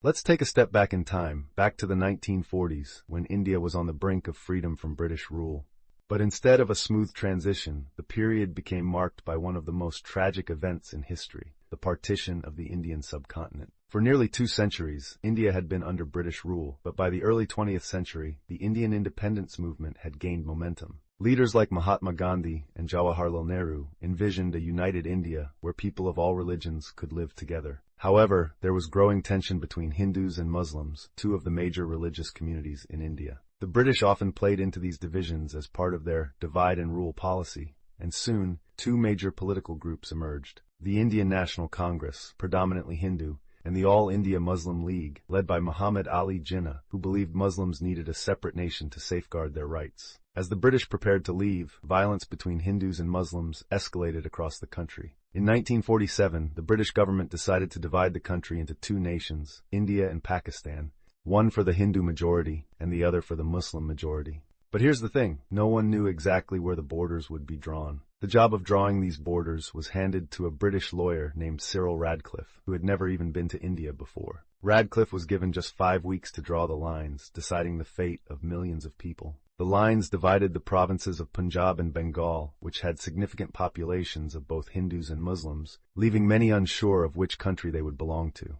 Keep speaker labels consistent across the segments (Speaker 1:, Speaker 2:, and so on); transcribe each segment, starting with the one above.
Speaker 1: Let's take a step back in time, back to the 1940s, when India was on the brink of freedom from British rule. But instead of a smooth transition, the period became marked by one of the most tragic events in history, the partition of the Indian subcontinent. For nearly 2 centuries, India had been under British rule, but by the early 20th century, the Indian independence movement had gained momentum. Leaders like Mahatma Gandhi and Jawaharlal Nehru envisioned a united India where people of all religions could live together. However, there was growing tension between Hindus and Muslims, 2 of the major religious communities in India. The British often played into these divisions as part of their divide and rule policy, and soon 2 major political groups emerged: the Indian National Congress, predominantly Hindu, and the All India Muslim League, led by Muhammad Ali Jinnah, who believed Muslims needed a separate nation to safeguard their rights. As the British prepared to leave, violence between Hindus and Muslims escalated across the country. In 1947, the British government decided to divide the country into 2 nations, India and Pakistan, one for the Hindu majority and the other for the Muslim majority. But here's the thing, no one knew exactly where the borders would be drawn. The job of drawing these borders was handed to a British lawyer named Cyril Radcliffe, who had never even been to India before. Radcliffe was given just 5 weeks to draw the lines, deciding the fate of millions of people. The lines divided the provinces of Punjab and Bengal, which had significant populations of both Hindus and Muslims, leaving many unsure of which country they would belong to.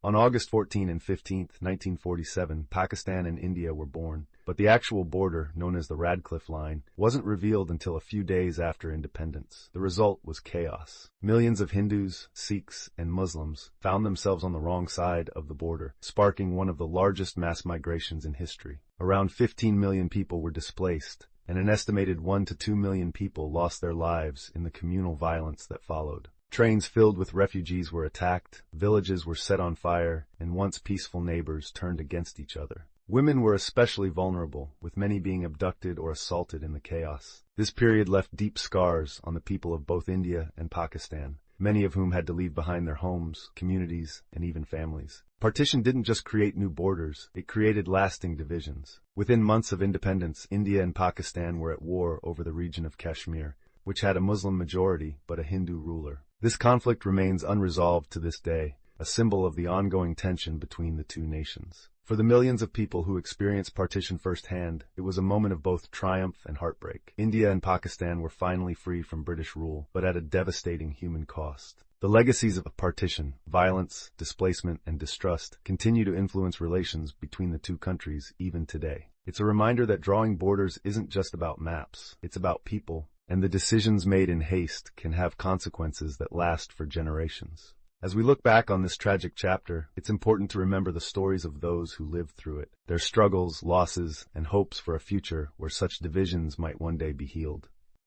Speaker 1: On August 14 and 15, 1947, Pakistan and India were born, but the actual border, known as the Radcliffe Line, wasn't revealed until a few days after independence. The result was chaos. Millions of Hindus, Sikhs, and Muslims found themselves on the wrong side of the border, sparking one of the largest mass migrations in history. Around 15 million people were displaced, and an estimated 1 to 2 million people lost their lives in the communal violence that followed. Trains filled with refugees were attacked, villages were set on fire, and once peaceful neighbors turned against each other. Women were especially vulnerable, with many being abducted or assaulted in the chaos. This period left deep scars on the people of both India and Pakistan, many of whom had to leave behind their homes, communities, and even families. Partition didn't just create new borders, it created lasting divisions. Within months of independence, India and Pakistan were at war over the region of Kashmir, which had a Muslim majority but a Hindu ruler. This conflict remains unresolved to this day, a symbol of the ongoing tension between the 2 nations. For the millions of people who experienced partition firsthand, it was a moment of both triumph and heartbreak. India and Pakistan were finally free from British rule, but at a devastating human cost. The legacies of partition, violence, displacement, and distrust continue to influence relations between the 2 countries even today. It's a reminder that drawing borders isn't just about maps, it's about people, and the decisions made in haste can have consequences that last for generations. As we look back on this tragic chapter, it's important to remember the stories of those who lived through it, their struggles, losses, and hopes for a future where such divisions might one day be healed.